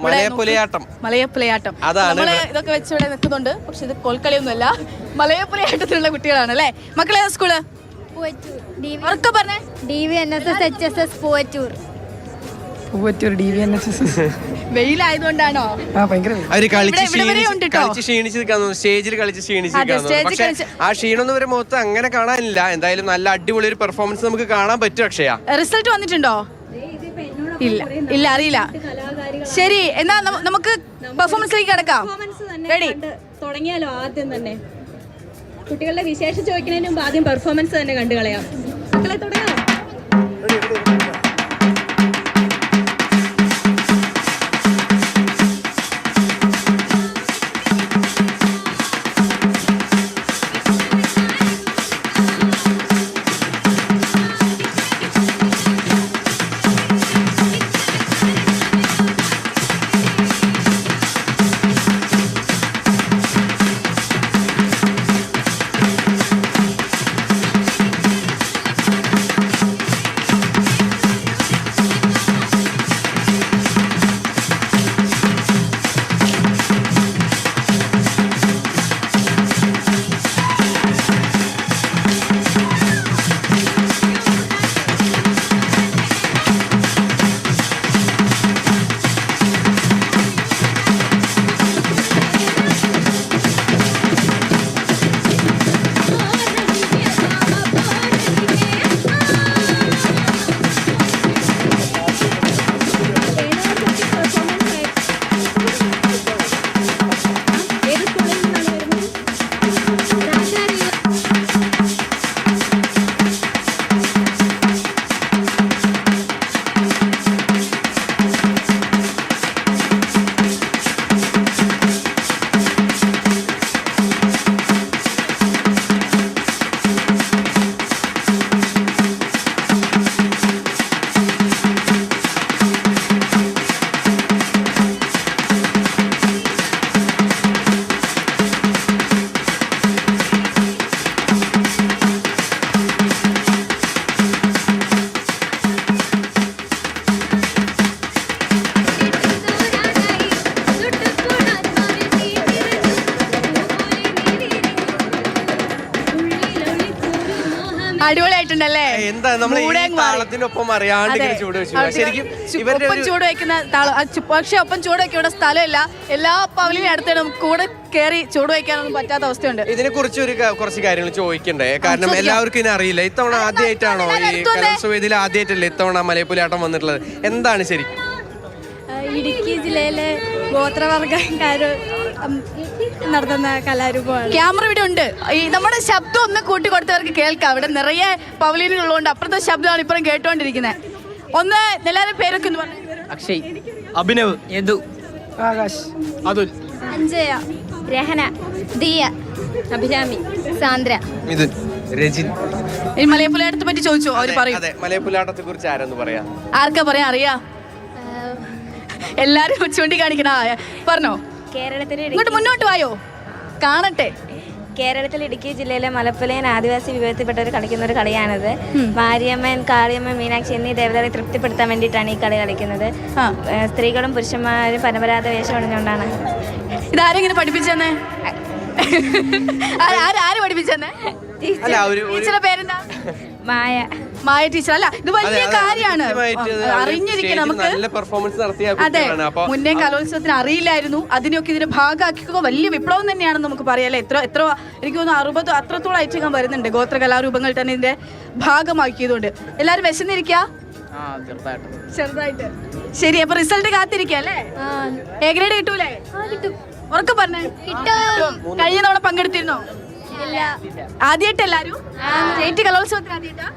മലയപ്പുലയാട്ടം നമ്മള് ഇതൊക്കെ വെച്ച് ഇവിടെ നിൽക്കുന്നുണ്ട്. പക്ഷെ ഇത് കോൽക്കളിയൊന്നുമല്ല, മലയപ്പുലയാട്ടത്തിലുള്ള കുട്ടികളാണ് അല്ലേ? മക്കളെ സ്കൂള് പറഞ്ഞേ. വെയിലായതുകൊണ്ടാണോ? സ്റ്റേജിൽ കളിച്ച് ക്ഷീണിച്ച് ആ ക്ഷീണൊന്നും വരെ മൊത്തം അങ്ങനെ കാണാനില്ല. എന്തായാലും നല്ല അടിപൊളി ഒരു പെർഫോമൻസ് നമുക്ക് കാണാൻ പറ്റും. അക്ഷയ, റിസൾട്ട് വന്നിട്ടുണ്ടോ? ഇല്ല, അറിയില്ല. ശരി, എന്നാ നമുക്ക് പെർഫോമൻസിലേക്ക് കിടക്കാം. തുടങ്ങിയാലോ? ആദ്യം തന്നെ കുട്ടികളുടെ വിശേഷം ചോദിക്കുന്നതിന് മുമ്പ് ആദ്യം പെർഫോമൻസ് തന്നെ കണ്ടു കളയാം. മക്കളെ തുടങ്ങാം. അടിപൊളിയായിട്ടുണ്ടല്ലേ? എന്താ താളത്തിനൊപ്പം അറിയാണ്ട് ശരിക്കും ചൂട് വെക്കുന്ന താളം. പക്ഷെ ഒപ്പം ചൂട് വെക്കുന്ന സ്ഥലമില്ല. എല്ലാ പവലിനും അടുത്ത് കൂടെ കയറി ചൂട് വയ്ക്കാനൊന്നും പറ്റാത്ത അവസ്ഥയുണ്ട്. ഇതിനെ കുറിച്ച് കുറച്ച് കാര്യങ്ങൾ ചോദിക്കണ്ടേ? കാരണം എല്ലാവർക്കും ഇനി അറിയില്ല. ഇത്തവണ ആദ്യമായിട്ടാണോ ഈ കലോത്സവത്തിൽ ആദ്യമായിട്ടല്ലേ ഇത്തവണ മലയപ്പുലയാട്ടം വന്നിട്ടുള്ളത്? എന്താണ് ശരിക്കും? ഇടുക്കി ജില്ലയിലെ ഗോത്രവർഗക്കാർ നടത്തുന്ന കലാരൂപമാണ്. ക്യാമറ ഇവിടെ ഉണ്ട്. ഈ നമ്മുടെ ശബ്ദം ഒന്ന് കൂട്ടി കൊടുത്തവർക്ക് കേൾക്കാം. ഇവിടെ നിറയെ പവലിയനുകളുണ്ട്. അപ്പുറത്തെ ശബ്ദമാണ് ഇപ്പഴും കേട്ടോണ്ടിരിക്കുന്നത്. ഒന്ന് എല്ലാവരും പേരൊക്കെ ഒന്ന് പറഞ്ഞു. അക്ഷയ്, അഭിനവ്, യദു, ആകാശ്, അതുൽ, അഞ്ജയ, രഹന, ദിയ, അഭിരാമി, സാന്ദ്ര, മിഥുൻ, രജിൻ. ഈ മലയപ്പുലയാട്ടത്തെ പറ്റി ചോദിച്ചോ? അവര് പറയും. അതെ, മലയപ്പുലയാട്ടത്തെ കുറിച്ച് ആരെന്ന് പറയാ? ആർക്കാ പറയാ? അറിയാ? എല്ലാരും ചൂണ്ടിക്കാണിക്കണ പറഞ്ഞോ. ഇങ്ങോട്ട് മുന്നോട്ട് വായോ, കാണട്ടെ. കേരളത്തിൽ ഇടുക്കി ജില്ലയിലെ മലപ്പുലയൻ ആദിവാസി വിഭാഗത്തിൽപ്പെട്ടവർ കളിക്കുന്ന ഒരു കളിയാണിത്. മാരിയമ്മൻ, കാളിയമ്മൻ, മീനാക്ഷി എന്നീ ദേവതകളെ തൃപ്തിപ്പെടുത്താൻ വേണ്ടിയിട്ടാണ് ഈ കളി കളിക്കുന്നത്. സ്ത്രീകളും പുരുഷന്മാരും പരമ്പരാഗത വേഷം അണിഞ്ഞുകൊണ്ടാണ്. ഇതാരെങ്കിലും പഠിപ്പിച്ചെന്നേ? ആര് പഠിപ്പിച്ചെന്നേ? ടീച്ചറുടെ പേരെന്താ? മായ ടീച്ചർ. അല്ല, ഇത് വലിയ കാര്യമാണ്, അറിഞ്ഞിരിക്കണം നമുക്ക്. അതെ, മുന്നേ കലോത്സവത്തിന് അറിയില്ലായിരുന്നു. അതിനൊക്കെ ഇതിന്റെ ഭാഗമാക്കിക്കുക വലിയ വിപ്ലവം തന്നെയാണെന്ന് നമുക്ക് പറയാം അല്ലെ? എത്ര എനിക്ക് തോന്നുന്നു 60 അത്രത്തോളം ഐറ്റങ്ങൾ വരുന്നുണ്ട് ഗോത്ര കലാരൂപങ്ങൾ തന്നെ ഇതിന്റെ ഭാഗമാക്കിയതുകൊണ്ട്. എല്ലാരും വിശന്നിരിക്കുക ചെറുതായിട്ട്. ശരി, അപ്പൊ റിസൾട്ട് കാത്തിരിക്കുക അല്ലേ? എ ഗ്രേഡ് കിട്ടൂലേ? ഉറക്കെ പറഞ്ഞേ. കഴിഞ്ഞ തവണ പങ്കെടുത്തിരുന്നോ? ആദ്യമായിട്ട് എല്ലാരും സ്റ്റേറ്റ് കലോത്സവത്തിന് ആദ്യമായിട്ടാ?